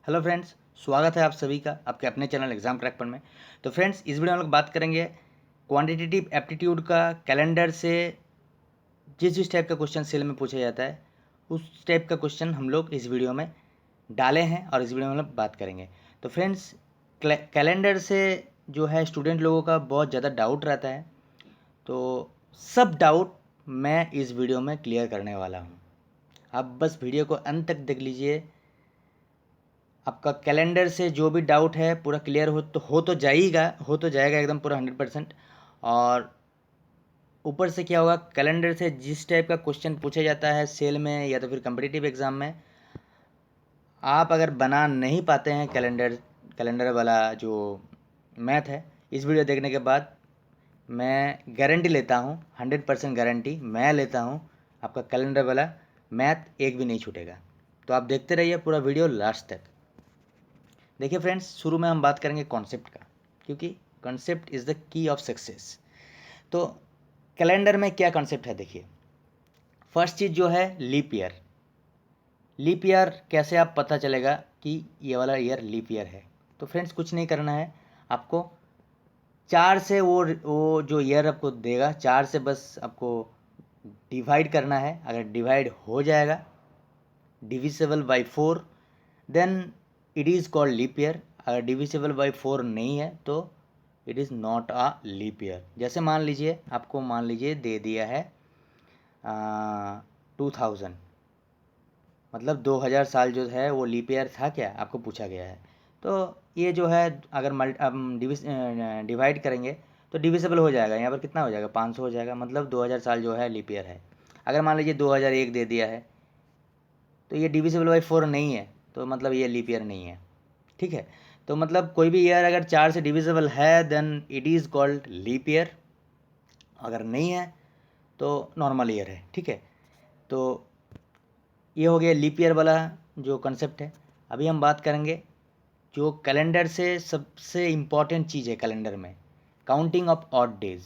Hello friends, स्वागत है आप सभी का आपके अपने चैनल एग्जाम क्रैक पर में। तो फ्रेंड्स, इस वीडियो में हम लोग बात करेंगे क्वांटिटेटिव एप्टीट्यूड का कैलेंडर से जिस जिस टाइप का क्वेश्चन सेल में पूछा जाता है उस टाइप का क्वेश्चन हम लोग इस वीडियो में डाले हैं और इस वीडियो में हम लोग बात करेंगे। तो फ्रेंड्स, कैलेंडर से जो है स्टूडेंट लोगों का बहुत ज़्यादा डाउट रहता है, तो सब डाउट मैं इस वीडियो में क्लियर करने वाला हूँ। आप बस वीडियो को अंत तक देख लीजिए, आपका कैलेंडर से जो भी डाउट है पूरा क्लियर हो तो जाएगा एकदम पूरा 100%। और ऊपर से क्या होगा, कैलेंडर से जिस टाइप का क्वेश्चन पूछा जाता है सेल में या तो फिर कम्पिटिटिव एग्ज़ाम में, आप अगर बना नहीं पाते हैं कैलेंडर वाला जो मैथ है, इस वीडियो देखने के बाद मैं गारंटी लेता हूँ, 100% गारंटी मैं लेता हूँ, आपका कैलेंडर वाला मैथ एक भी नहीं छूटेगा। तो आप देखते रहिए पूरा वीडियो लास्ट तक। देखिए फ्रेंड्स, शुरू में हम बात करेंगे कॉन्सेप्ट का, क्योंकि concept is the key of success. तो कैलेंडर में क्या कॉन्सेप्ट है, देखिए। फर्स्ट चीज़ जो है लीप ईयर। लीप ईयर कैसे आप पता चलेगा कि ये वाला ईयर लीप ईयर है? तो फ्रेंड्स, कुछ नहीं करना है आपको, 4 से वो जो ईयर आपको देगा 4 से बस आपको डिवाइड करना है। अगर डिवाइड हो जाएगा divisible by 4, then it is called leap year. अगर डिविजिबल बाई 4 नहीं है तो it is not a leap year. जैसे मान लीजिए आपको दे दिया है 2000, मतलब 2000 साल जो है वो लीप ईयर था क्या, आपको पूछा गया है। तो ये जो है अगर डिवाइड करेंगे तो डिविजिबल हो जाएगा। यहाँ पर कितना हो जाएगा, 500 हो जाएगा, मतलब 2000 साल जो है लीप ईयर है। अगर मान लीजिए 2001 दे दिया है तो ये डिविजिबल बाई 4 नहीं है, तो मतलब ये लीप ईयर नहीं है। ठीक है, तो मतलब कोई भी ईयर अगर 4 से डिविजिबल है then it is called leap year, अगर नहीं है तो नॉर्मल ईयर है। ठीक है, तो ये हो गया लीप ईयर वाला जो कंसेप्ट है। अभी हम बात करेंगे जो कैलेंडर से सबसे इम्पॉर्टेंट चीज़ है कैलेंडर में, काउंटिंग ऑफ ऑड डेज।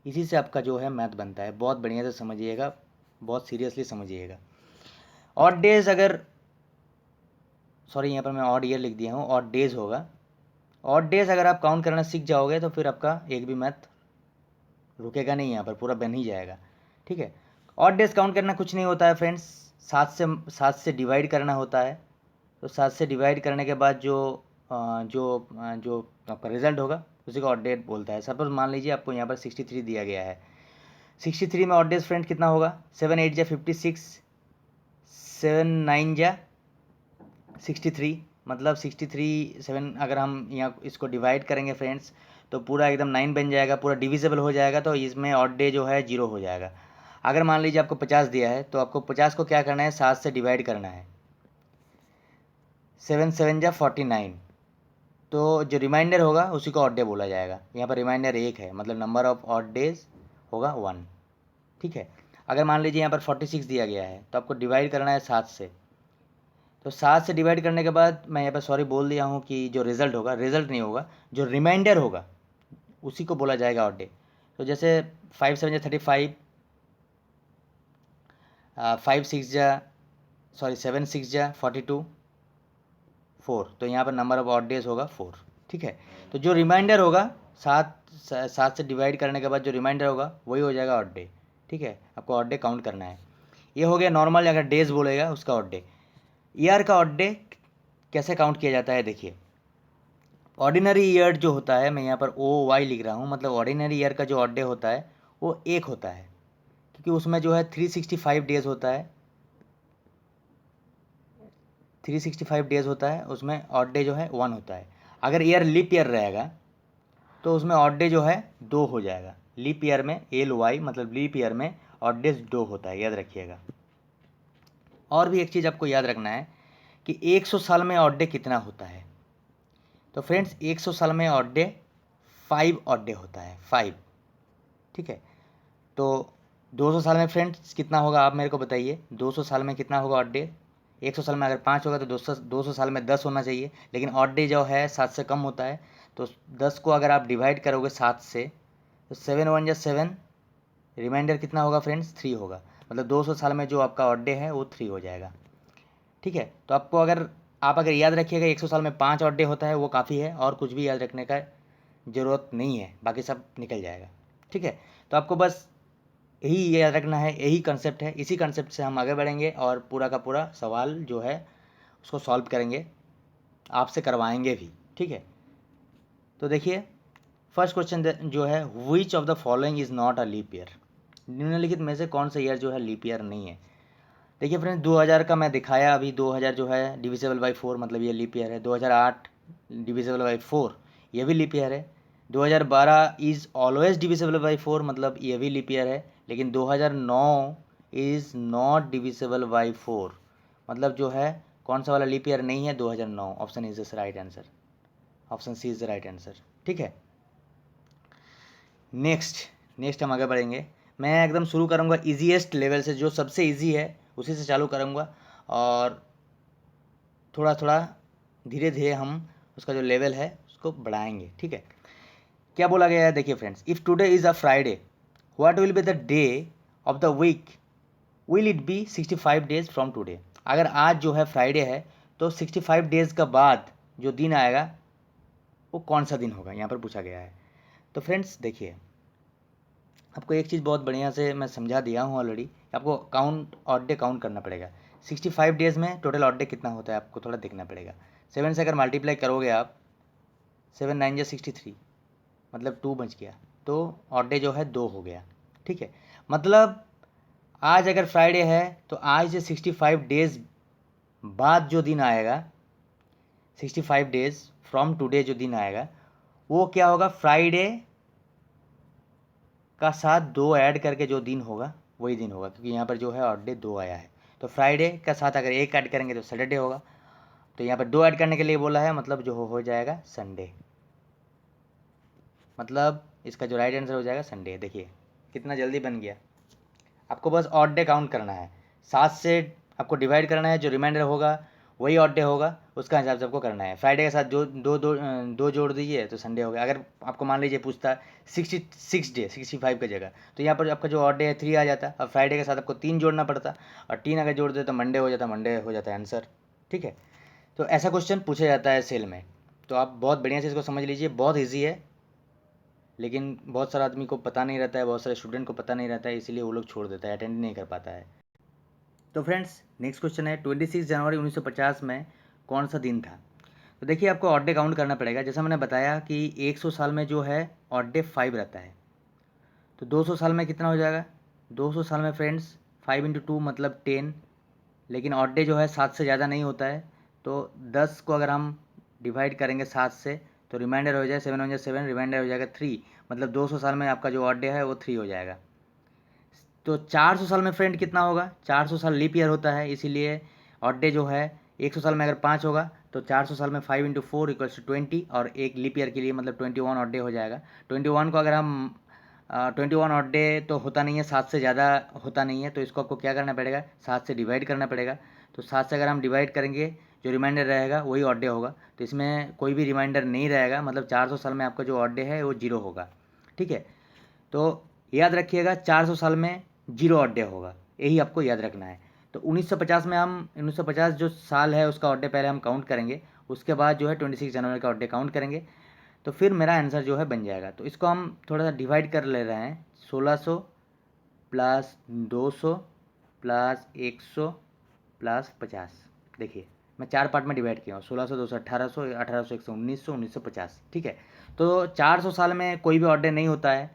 इसी से आपका जो है मैथ बनता है। बहुत बढ़िया से समझिएगा, बहुत सीरियसली समझिएगा। ऑड डेज अगर, सॉरी यहाँ पर मैं ऑड ईयर लिख दिया हूँ, ऑड डेज होगा। ऑड डेज अगर आप काउंट करना सीख जाओगे तो फिर आपका एक भी मैथ रुकेगा नहीं, यहाँ पर पूरा बन ही जाएगा। ठीक है, ऑड डेज काउंट करना कुछ नहीं होता है फ्रेंड्स, 7 से डिवाइड करना होता है। तो 7 से डिवाइड करने के बाद जो आपका रिजल्ट होगा उसी को ऑड डेज बोलता है। सपोज मान लीजिए आपको यहाँ पर 63 दिया गया है। 63 में ऑड डेज फ्रेंड कितना होगा, 7 8 जा 56, 7 9 जा 63, मतलब 63 7 अगर हम यहाँ इसको डिवाइड करेंगे फ्रेंड्स तो पूरा एकदम 9 बन जाएगा, पूरा डिविजिबल हो जाएगा। तो इसमें ऑड डे जो है 0 हो जाएगा। अगर मान लीजिए आपको 50 दिया है तो आपको 50 को क्या करना है, 7 से डिवाइड करना है। 7 7 जा 49, तो जो रिमाइंडर होगा उसी को ऑड डे बोला जाएगा। यहाँ पर रिमाइंडर 1 है, मतलब नंबर ऑफ ऑड डेज होगा 1। ठीक है, अगर मान लीजिए यहाँ पर 46 दिया गया है तो आपको डिवाइड करना है 7 से। तो 7 से डिवाइड करने के बाद मैं यहाँ पर सॉरी बोल दिया हूँ कि जो रिज़ल्ट होगा, रिज़ल्ट नहीं होगा, जो रिमाइंडर होगा उसी को बोला जाएगा ऑड डे। तो जैसे 5 7 जा 35, 5 6 जा सॉरी 7 6 जा 42, 4, तो यहाँ पर नंबर ऑफ ऑड डेज होगा 4। ठीक है, तो जो रिमाइंडर होगा 7 से डिवाइड करने के बाद जो रिमाइंडर होगा वही हो जाएगा ऑड डे। ठीक है, आपको ऑड डे काउंट करना है। ये हो गया नॉर्मल, अगर डेज बोलेगा उसका ऑड डे। ईयर का ऑड डे कैसे काउंट किया जाता है, देखिए। ऑर्डिनरी ईयर जो होता है, मैं यहाँ पर OY लिख रहा हूँ, मतलब ऑर्डिनरी ईयर का जो ऑड डे होता है वो 1 होता है, क्योंकि उसमें जो है 365 डेज होता है। 365 डेज होता है, उसमें ऑड डे जो है 1 होता है। अगर ईयर लीप ईयर रहेगा तो उसमें ऑड डे जो है 2 हो जाएगा। लीप ईयर में LY मतलब लीप ईयर में ऑड डेज 2 होता है, याद रखिएगा। और भी एक चीज़ आपको याद रखना है कि 100 साल में ऑड डे कितना होता है। तो फ्रेंड्स, 100 साल में ऑड डे 5 ऑड डे होता है, 5। ठीक है, तो 200 साल में फ्रेंड्स कितना होगा, आप मेरे को बताइए। 200 साल में कितना होगा ऑड डे? 100 साल में अगर 5 होगा तो 200 साल में 10 होना चाहिए, लेकिन ऑड डे जो है 7 से कम होता है। तो 10 को अगर आप डिवाइड करोगे 7 से तो 7 1 जा 7, रिमाइंडर कितना होगा फ्रेंड्स, 3 होगा। मतलब 200 साल में जो आपका ऑड डे है वो 3 हो जाएगा। ठीक है, तो आपको अगर आप अगर याद रखिएगा 100 साल में 5 ऑड डे होता है, वो काफ़ी है, और कुछ भी याद रखने का ज़रूरत नहीं है, बाकी सब निकल जाएगा। ठीक है, तो आपको बस यही याद रखना है, यही कंसेप्ट है। इसी कंसेप्ट से हम आगे बढ़ेंगे और पूरा का पूरा सवाल जो है उसको सॉल्व करेंगे, आपसे करवाएंगे भी। ठीक है, तो देखिए फर्स्ट क्वेश्चन जो है, which of the following is not a leap year. निम्नलिखित में से कौन सा ईयर जो है लीप ईयर नहीं है। देखिए फ्रेंड्स, 2000 का मैं दिखाया अभी, 2000 जो है डिविजिबल बाई 4 मतलब ये लीप ईयर है। 2008 डिविजिबल बाई 4 ये भी लीप ईयर है। 2012 इज़ ऑलवेज डिविजिबल बाई 4 मतलब ये भी लीप ईयर है। लेकिन 2009 इज़ नॉट डिविजिबल बाई 4 मतलब जो है कौन सा वाला लीप ईयर नहीं है, 2009। Option is the right answer, option C is the right answer. ठीक है, नेक्स्ट हम आगे बढ़ेंगे। मैं एकदम शुरू करूँगा ईजीएस्ट लेवल से, जो सबसे ईजी है उसी से चालू करूँगा, और थोड़ा थोड़ा धीरे धीरे हम उसका जो लेवल है उसको बढ़ाएंगे। ठीक है, क्या बोला गया है, देखिए friends, if today is a Friday what will be the day of the week, will it be 65 days from today. अगर आज जो है फ्राइडे है तो 65 डेज का बाद जो दिन आएगा वो कौन सा दिन होगा, यहाँ पर पूछा गया है। तो फ्रेंड्स देखिए, आपको एक चीज़ बहुत बढ़िया से मैं समझा दिया हूँ ऑलरेडी। आपको काउंट ऑड डे काउंट करना पड़ेगा। 65 डेज़ में टोटल ऑड डे कितना होता है आपको थोड़ा देखना पड़ेगा। 7 से अगर मल्टीप्लाई करोगे आप, 7 9 जा 63 मतलब 2 बच गया, तो ऑड डे जो है 2 हो गया। ठीक है, मतलब आज अगर फ्राइडे है तो आज से 65 डेज़ बाद जो दिन आएगा, 65 डेज़ फ्रॉम टुडे जो दिन आएगा वो क्या होगा, फ्राइडे का साथ 2 ऐड करके जो दिन होगा वही दिन होगा, क्योंकि यहाँ पर जो है ऑड डे 2 आया है। तो फ्राइडे का साथ अगर 1 ऐड करेंगे तो सैटरडे होगा, तो यहाँ पर 2 ऐड करने के लिए बोला है, मतलब जो हो जाएगा संडे। मतलब इसका जो राइट आंसर हो जाएगा संडे। देखिए कितना जल्दी बन गया। आपको बस ऑड डे काउंट करना है, 7 से आपको डिवाइड करना है, जो रिमाइंडर होगा वही ऑड डे होगा, उसका हिसाब से आपको करना है। फ्राइडे के साथ जो दो जोड़ दीजिए तो संडे हो गया। अगर आपको मान लीजिए पूछता 66 डे 65 की जगह, तो यहाँ पर आपका जो ऑड डे है 3 आ जाता। अब फ्राइडे के साथ आपको 3 जोड़ना पड़ता, और 3 अगर जोड़ दे तो मंडे हो जाता, मंडे हो जाता है आंसर। ठीक है, तो ऐसा क्वेश्चन पूछा जाता है सेल में। तो आप बहुत बढ़िया से इसको समझ लीजिए, बहुत ईजी है, लेकिन बहुत सारा आदमी को पता नहीं रहता है, बहुत सारे स्टूडेंट को पता नहीं रहता है, इसीलिए वो लोग छोड़ देता है, अटेंड नहीं कर पाता है। तो फ्रेंड्स नेक्स्ट क्वेश्चन है, 26 जनवरी 1950 में कौन सा दिन था। तो देखिए आपको ऑड डे काउंट करना पड़ेगा। जैसा मैंने बताया कि 100 साल में जो है ऑड डे 5 रहता है, तो 200 साल में कितना हो जाएगा, 200 साल में फ्रेंड्स 5 इंटू 2 मतलब 10, लेकिन ऑड डे जो है 7 से ज़्यादा नहीं होता है। तो 10 को अगर हम डिवाइड करेंगे 7 से तो रिमाइंडर हो जाए 7 हो जाए 7, रिमाइंडर हो जाएगा 3, मतलब 200 साल में आपका जो ऑड डे है वो 3 हो जाएगा। तो 400 साल में फ्रेंड कितना होगा, 400 साल लीप ईयर होता है, इसीलिए ऑड डे जो है 100 साल में अगर 5 होगा तो 400 साल में 5 इंटू 4 इक्वल्स टू 20, और एक लीप ईयर के लिए मतलब 21 ऑड डे हो जाएगा। 21 को अगर हम 21 ऑड डे तो होता नहीं है, 7 से ज़्यादा होता नहीं है, तो इसको आपको क्या करना पड़ेगा, 7 से डिवाइड करना पड़ेगा। तो 7 से अगर हम डिवाइड करेंगे जो रिमाइंडर रहेगा वही ऑड डे होगा, तो इसमें कोई भी रिमाइंडर नहीं रहेगा, मतलब 400 साल में आपका जो ऑड डे है वो 0 होगा। ठीक है, तो याद रखिएगा 400 साल में 0 ऑड डे होगा, यही आपको याद रखना है। तो 1950 में हम 1950 जो साल है उसका ऑड डे पहले हम काउंट करेंगे, उसके बाद जो है 26 जनवरी का ऑड डे काउंट करेंगे, तो फिर मेरा आंसर जो है बन जाएगा। तो इसको हम थोड़ा सा डिवाइड कर ले रहे हैं, 1600 प्लस 200 प्लस 100 प्लस 50। देखिए मैं 4 पार्ट में डिवाइड किया हूँ, 1600 200 1800 1800 100 1900 1950। ठीक है, तो 400 साल में कोई भी ऑड डे नहीं होता है,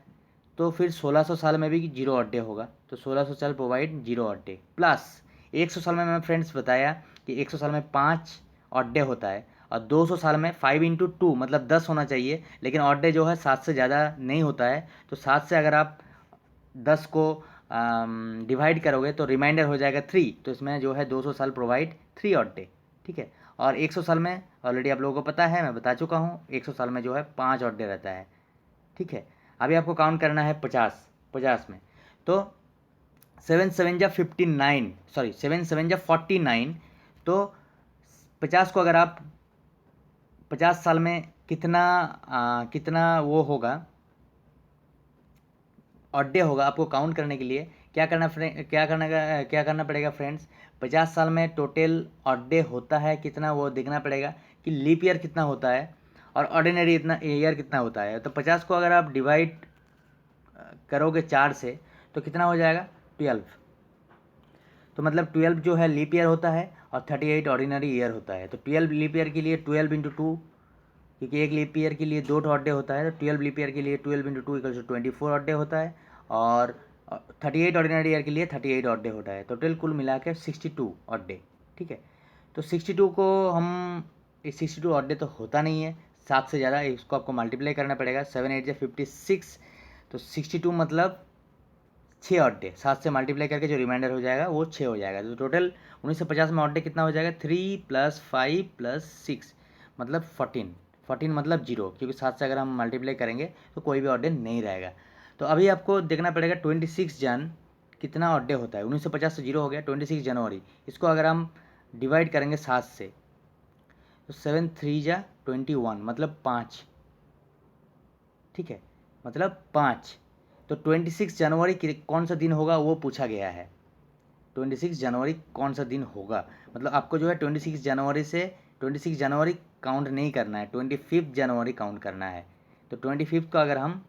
तो फिर 1600 साल में भी 0 ऑड डे होगा, तो 1600 साल प्रोवाइड 0 ऑड डे, प्लस 100 साल में मैंने फ्रेंड्स बताया कि 100 साल में 5 ऑड डे होता है, और 200 साल में 5 इंटू 2 मतलब 10 होना चाहिए, लेकिन ऑड डे जो है 7 से ज़्यादा नहीं होता है, तो 7 से अगर आप 10 को डिवाइड करोगे तो रिमाइंडर हो जाएगा 3, तो इसमें जो है 200 साल प्रोवाइड 3 ऑड डे। ठीक है, और 100 साल में ऑलरेडी आप लोगों को पता है, मैं बता चुका हूँ, 100 साल में जो है 5 ऑड डे रहता है। ठीक है, अभी आपको काउंट करना है 50 में, तो 7 7 जा 59, सॉरी 7 7 जा 49, तो 50 को अगर आप 50 साल में कितना वो होगा ऑड डे होगा, आपको काउंट करने के लिए क्या करना पड़ेगा फ्रेंड्स, 50 साल में टोटल ऑड डे होता है कितना, वो देखना पड़ेगा कि लीप ईयर कितना होता है और ऑर्डिनरी इतना ईयर कितना होता है। तो 50 को अगर आप डिवाइड करोगे 4 से तो कितना हो जाएगा 12। तो मतलब 12 जो है लीप ईयर होता है और 38 ऑर्डिनरी ईयर होता है। तो 12 लीप ईयर के लिए 12 इंटू 2, क्योंकि एक लीप ईयर के लिए 2 ऑड डे होता है, तो 12 लीप ईयर के लिए 12 into 2 equal to 24 odd day होता है, और 38 ऑर्डिनरी ईयर के लिए 38 ऑड डे होता है। टोटल कुल मिला के 62 ऑड डे। ठीक है, तो 62 को हम, 62 ऑड डे तो होता नहीं है, 7 से ज़्यादा, इसको आपको मल्टीप्लाई करना पड़ेगा। 7 8 56, तो 62 मतलब 6 ऑड डे, 7 से मल्टीप्लाई करके जो रिमाइंडर हो जाएगा वो 6 हो जाएगा। तो टोटल 1950 में ऑड डे कितना हो जाएगा, 3 + 5 + 6 मतलब 14। 14 मतलब 0, क्योंकि 7 से अगर हम मल्टीप्लाई करेंगे तो कोई भी ऑड डे नहीं रहेगा। तो अभी आपको देखना पड़ेगा 26 जन कितना ऑड डे होता है। 1950 से 0 हो गया, 26 जनवरी, इसको अगर हम डिवाइड करेंगे 7 से तो 7 3 जा 21 मतलब 5। ठीक है, मतलब 5। तो 26 जनवरी कौन सा दिन होगा वो पूछा गया है। 26 जनवरी कौन सा दिन होगा, मतलब आपको जो है 26 जनवरी से 26 जनवरी काउंट नहीं करना है, 25 जनवरी काउंट करना है। तो 25 का अगर हम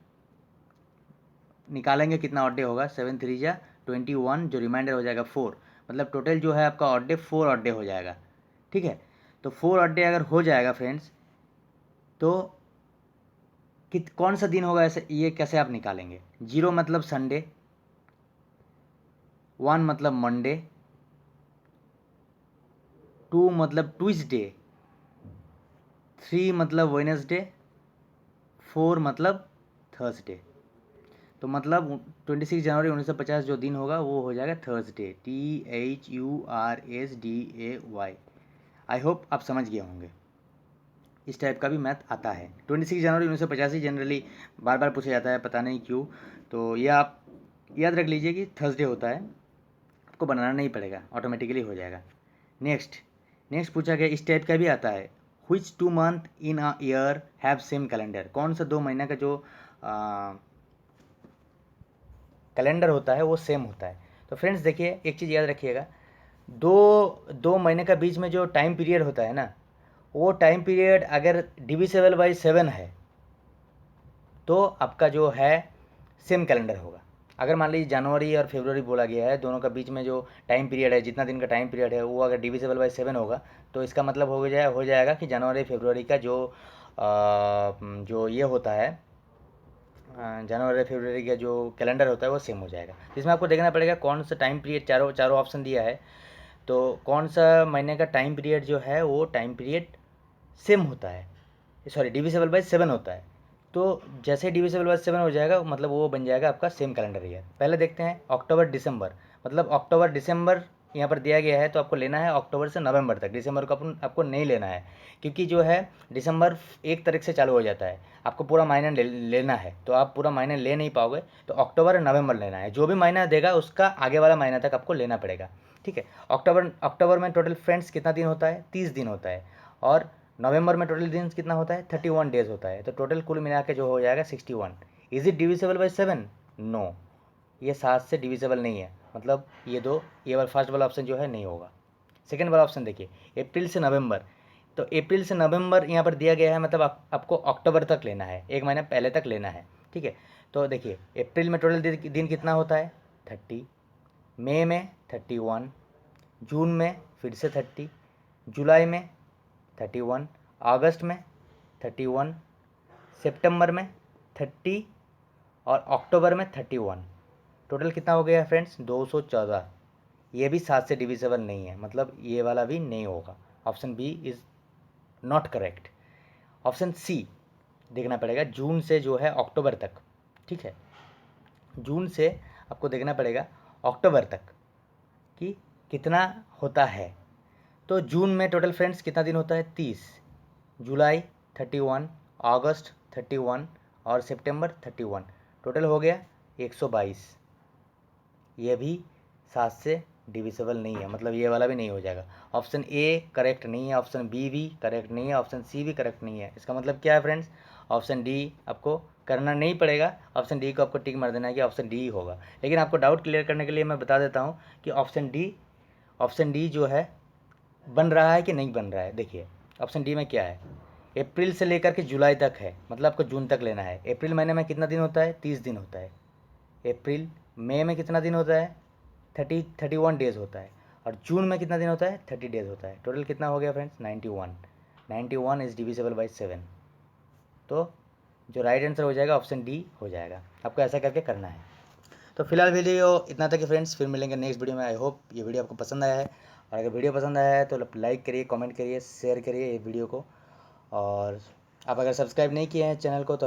निकालेंगे कितना ऑड डे होगा, 7 3 जा 21, जो रिमाइंडर हो जाएगा 4, मतलब टोटल जो है आपका ऑड डे 4 ऑड डे हो जाएगा। ठीक है, तो 4 ऑड डे अगर हो जाएगा फ्रेंड्स, तो कौन सा दिन होगा ऐसे, ये कैसे आप निकालेंगे। 0 मतलब संडे, 1 मतलब मंडे, 2 मतलब ट्यूसडे, 3 मतलब वेडनेसडे, 4 मतलब थर्सडे। तो मतलब 26 जनवरी 1950 जो दिन होगा वो हो जाएगा थर्सडे, THURSDAY। आई होप आप समझ गए होंगे, इस टाइप का भी मैथ आता है। 26 जनवरी 1950 ही जनरली बार बार पूछा जाता है, पता नहीं क्यों। तो यह आप याद रख लीजिए कि थर्सडे होता है, आपको बनाना नहीं पड़ेगा, ऑटोमेटिकली हो जाएगा। नेक्स्ट पूछा गया, इस टाइप का भी आता है, which 2 month in a year have same calendar. कौन सा 2 महीना का जो कैलेंडर होता है वो सेम होता है। तो फ्रेंड्स देखिए, एक चीज़ याद रखिएगा, दो महीने का बीच में जो टाइम पीरियड होता है ना, वो टाइम पीरियड अगर डिविजिबल बाई 7 है तो आपका जो है सेम कैलेंडर होगा। अगर मान लीजिए जनवरी और फरवरी बोला गया है, दोनों का बीच में जो टाइम पीरियड है, जितना दिन का टाइम पीरियड है, वो अगर डिविजिबल बाई 7 होगा तो इसका मतलब हो जाएगा कि जनवरी फरवरी का जो ये होता है, जनवरी फरवरी का जो कैलेंडर होता है वो सेम हो जाएगा। इसमें आपको देखना पड़ेगा कौन सा टाइम पीरियड, चारों ऑप्शन दिया है, तो कौन सा महीने का टाइम पीरियड जो है वो टाइम पीरियड सेम होता है, सॉरी डिविजिबल बाई 7 होता है। तो जैसे डिविजिबल बाई 7 हो जाएगा मतलब वो बन जाएगा आपका सेम कैलेंडर ईयर। पहले देखते हैं अक्टूबर दिसंबर, मतलब अक्टूबर दिसंबर यहाँ पर दिया गया है, तो आपको लेना है अक्टूबर से नवंबर तक। दिसंबर को आपको नहीं लेना है, क्योंकि जो है दिसंबर 1 तारीख से चालू हो जाता है, आपको पूरा महीना लेना है, तो आप पूरा महीना ले नहीं पाओगे। तो अक्टूबर और नवंबर लेना है, जो भी महीना देगा उसका आगे वाला महीना तक आपको लेना पड़ेगा। ठीक है, अक्टूबर में टोटल फ्रेंड्स कितना दिन होता है, 30 दिन होता है, और नवंबर में टोटल दिन कितना होता है, 31 डेज होता है। तो टोटल कुल मिला के जो हो जाएगा 61। Is it divisible by 7? No, ये 7 से डिविजिबल नहीं है, मतलब ये वाला फर्स्ट वाला ऑप्शन जो है नहीं होगा। सेकेंड वाला ऑप्शन देखिए, अप्रैल से नवंबर, तो अप्रैल से नवंबर यहाँ पर दिया गया है, मतलब आपको अक्टूबर तक लेना है, एक महीना पहले तक लेना है। ठीक है, तो देखिए अप्रैल में टोटल दिन कितना होता है, 30, मई में 31, जून में फिर से 30, जुलाई में 31, अगस्त में 31, सितंबर में 30 और अक्टूबर में 31। टोटल कितना हो गया फ्रेंड्स, 214। ये भी 7 से डिविजिबल नहीं है, मतलब ये वाला भी नहीं होगा। Option B is not correct. Option C देखना पड़ेगा, जून से जो है अक्टूबर तक। ठीक है, जून से आपको देखना पड़ेगा अक्टूबर तक कि कितना होता है। तो जून में टोटल फ्रेंड्स कितना दिन होता है, 30, जुलाई 31, अगस्त 31 और सितंबर 31। टोटल हो गया 122। ये भी 7 से डिविजिबल नहीं है, मतलब ये वाला भी नहीं हो जाएगा। ऑप्शन ए करेक्ट नहीं है, ऑप्शन बी भी करेक्ट नहीं है, ऑप्शन सी भी करेक्ट नहीं है। इसका मतलब क्या है फ्रेंड्स, ऑप्शन डी आपको करना नहीं पड़ेगा, ऑप्शन डी को आपको टिक मार देना है कि ऑप्शन डी होगा। लेकिन आपको डाउट क्लियर करने के लिए मैं बता देता हूँ कि ऑप्शन डी ऑप्शन डी जो है बन रहा है कि नहीं बन रहा है। देखिए ऑप्शन डी में क्या है, अप्रैल से लेकर के जुलाई तक है, मतलब आपको जून तक लेना है। अप्रैल महीने में कितना दिन होता है, 30 दिन होता है। अप्रैल, मई में कितना दिन होता है, 31 डेज होता है। और जून में कितना दिन होता है, 30 डेज होता है। टोटल कितना हो गया फ्रेंड्स, 91। 91 is divisible by 7। तो जो राइट आंसर हो जाएगा ऑप्शन डी हो जाएगा। आपको ऐसा करके करना है। तो फिलहाल वीडियो इतना तक है फ्रेंड्स, फिर मिलेंगे नेक्स्ट वीडियो में। आई होप ये वीडियो आपको पसंद आया है, और अगर वीडियो पसंद आया है तो लाइक करिए, कमेंट करिए, शेयर करिए ये वीडियो को। और आप अगर सब्सक्राइब नहीं किए हैं चैनल को तो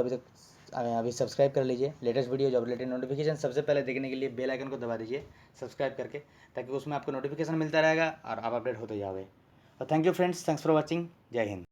अभी सब्सक्राइब कर लीजिए। Latest video job related notification सबसे पहले देखने के लिए बेल आइकन को दबा दीजिए सब्सक्राइब करके, ताकि उसमें आपको नोटिफिकेशन मिलता रहेगा और आप अपडेट होते जाओगे। और thank you friends, thanks for watching. जय हिंद।